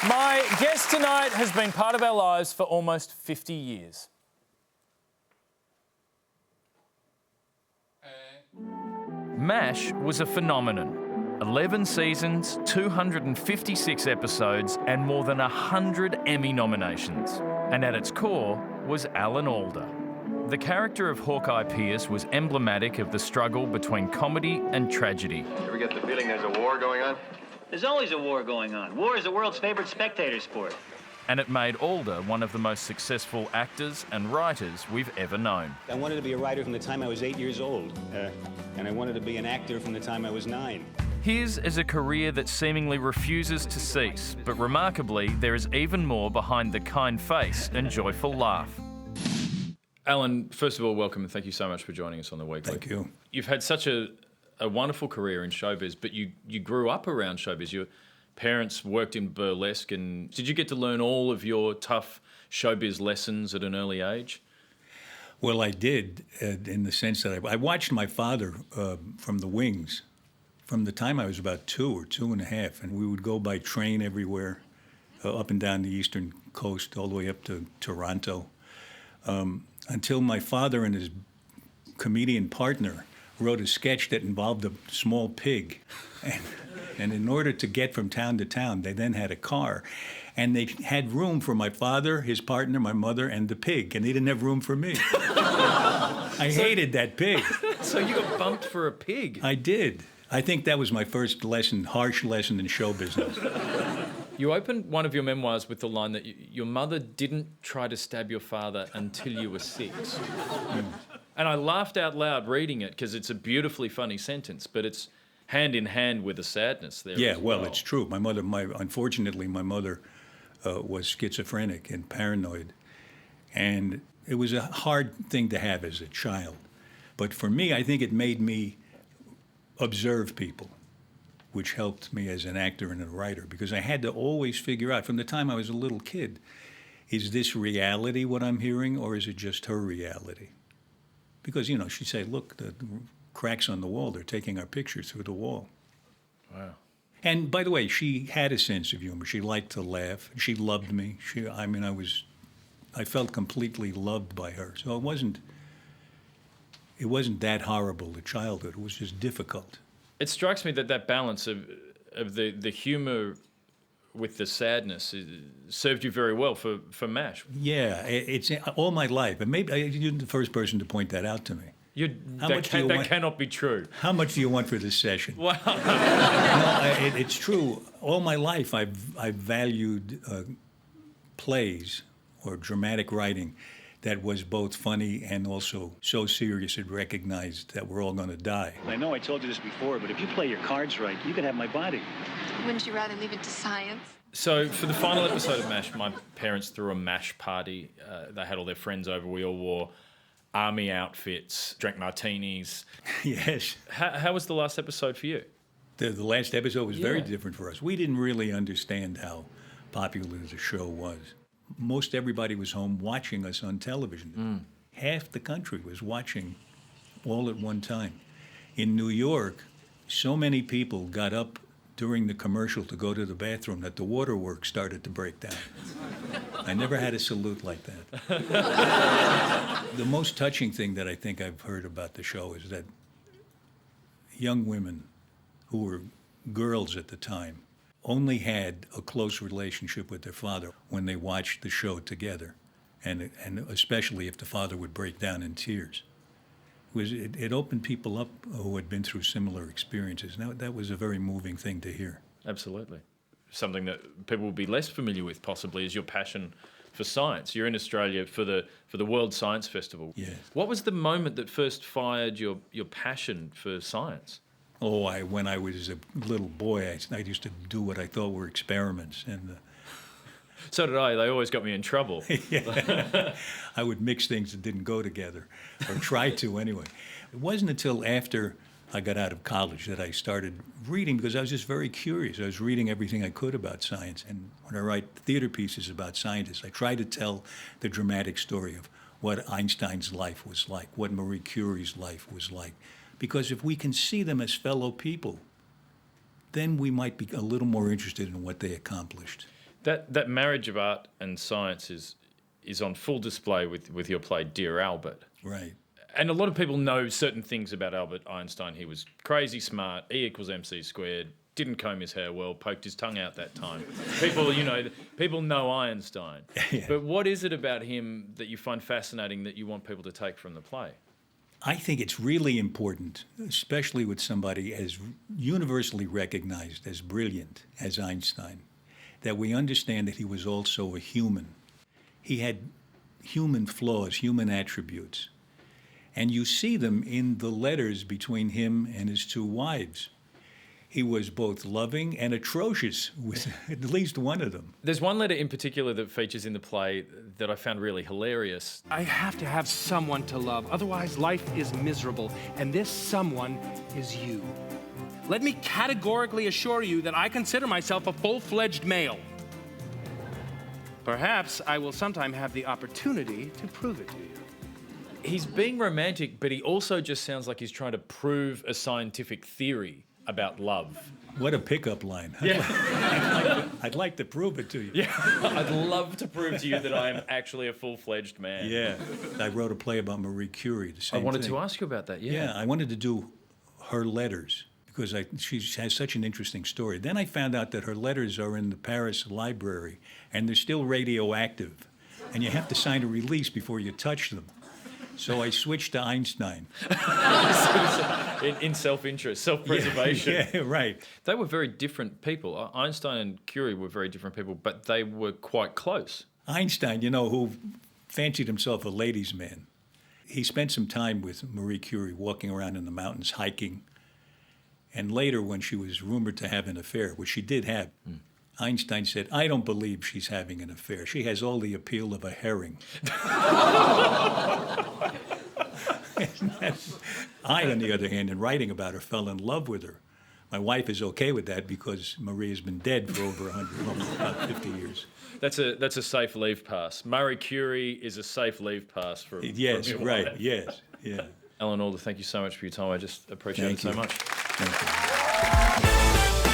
My guest tonight has been part of our lives for almost 50 years. MASH was a phenomenon. 11 seasons, 256 episodes and more than 100 Emmy nominations. And at its core was Alan Alda. The character of Hawkeye Pierce was emblematic of the struggle between comedy and tragedy. You ever get the feeling there's a war going on? There's always a war going on. War is the world's favorite spectator sport. And it made Alda one of the most successful actors and writers we've ever known. I wanted to be a writer from the time I was 8 years old, and I wanted to be an actor from the time I was 9. His is a career that seemingly refuses to cease, but remarkably, there is even more behind the kind face and joyful laugh. Alan, first of all, welcome and thank you so much for joining us on The Weekly. Thank you. You've had such a wonderful career in showbiz, but you grew up around showbiz. Your parents worked in burlesque, and did you get to learn all of your tough showbiz lessons at an early age? Well, I did, in the sense that I watched my father from the wings from the time I was about 2 or 2.5, and we would go by train everywhere, up and down the eastern coast, all the way up to Toronto, until my father and his comedian partner wrote a sketch that involved a small pig. And in order to get from town to town, they then had a car. And they had room for my father, his partner, my mother, and the pig. And they didn't have room for me. I hated that pig. So you got bumped for a pig? I did. I think that was my first lesson, harsh lesson in show business. You opened one of your memoirs with the line that your mother didn't try to stab your father until you were 6. And I laughed out loud reading it because it's a beautifully funny sentence, but it's hand in hand with the sadness there. Yeah, well, it's true. Unfortunately, my mother was schizophrenic and paranoid, and it was a hard thing to have as a child. But for me, I think it made me observe people, which helped me as an actor and a writer, because I had to always figure out, from the time I was a little kid, is this reality what I'm hearing, or is it just her reality? Because, you know, she'd say, look, the cracks on the wall, they're taking our pictures through the wall. Wow. And by the way, she had a sense of humor. She liked to laugh. She loved me. I felt completely loved by her. So it wasn't that horrible a childhood. It was just difficult. It strikes me that balance of the humour with the sadness served you very well for MASH. Yeah, it's all my life. And maybe you're the first person to point that out to me. That cannot be true. How much do you want for this session? Wow. No, it's true. All my life I've valued plays or dramatic writing that was both funny and also so serious it recognized that we're all going to die. I know I told you this before, but if you play your cards right, you can have my body. Wouldn't you rather leave it to science? So for the final episode of MASH, my parents threw a MASH party. They had all their friends over. We all wore army outfits, drank martinis. Yes. How was the last episode for you? The last episode was very different for us. We didn't really understand how popular the show was. Most everybody was home watching us on television. Half the country was watching all at one time. In New York, so many people got up during the commercial to go to the bathroom that the waterworks started to break down. I never had a salute like that. The most touching thing that I think I've heard about the show is that young women who were girls at the time only had a close relationship with their father when they watched the show together, and especially if the father would break down in tears. It opened people up who had been through similar experiences. Now, that was a very moving thing to hear. Absolutely. Something that people will be less familiar with possibly is your passion for science. You're in Australia for the World Science Festival. Yes. What was the moment that first fired your passion for science? Oh, when I was a little boy, I used to do what I thought were experiments, and so did I. They always got me in trouble. I would mix things that didn't go together, or try to anyway. It wasn't until after I got out of college that I started reading, because I was just very curious. I was reading everything I could about science, and when I write theater pieces about scientists, I try to tell the dramatic story of what Einstein's life was like, what Marie Curie's life was like. Because if we can see them as fellow people, then we might be a little more interested in what they accomplished. That marriage of art and science is on full display with your play Dear Albert. Right. And a lot of people know certain things about Albert Einstein. He was crazy smart, E=mc², didn't comb his hair well, poked his tongue out that time. People know Einstein. Yeah. But what is it about him that you find fascinating that you want people to take from the play? I think it's really important, especially with somebody as universally recognized as brilliant as Einstein, that we understand that he was also a human. He had human flaws, human attributes. And you see them in the letters between him and his two wives. He was both loving and atrocious with at least one of them. There's one letter in particular that features in the play that I found really hilarious. I have to have someone to love, otherwise life is miserable, and this someone is you. Let me categorically assure you that I consider myself a full-fledged male. Perhaps I will sometime have the opportunity to prove it to you. He's being romantic, but he also just sounds like he's trying to prove a scientific theory about love. What a pickup line. Yeah. I'd like to prove it to you. Yeah, I'd love to prove to you that I am actually a full-fledged man. Yeah. I wrote a play about Marie Curie, the I same wanted thing. to ask you about that, Yeah, I wanted to do her letters because she has such an interesting story. Then I found out that her letters are in the Paris library and they're still radioactive, and you have to sign a release before you touch them. So I switched to Einstein. in self-interest, self-preservation. Yeah, right. They were very different people. Einstein and Curie were very different people, but they were quite close. Einstein, who fancied himself a ladies' man, he spent some time with Marie Curie walking around in the mountains, hiking. And later, when she was rumored to have an affair, which she did have, Einstein said, "I don't believe she's having an affair. She has all the appeal of a herring." I, on the other hand, in writing about her, fell in love with her. My wife is okay with that because Marie has been dead for over 100, almost about 50 years. That's a safe leave pass. Marie Curie is a safe leave pass for Yes, from your right, wife. yes, yeah. Alan Alda, thank you so much for your time. I just appreciate it so much. Thank you.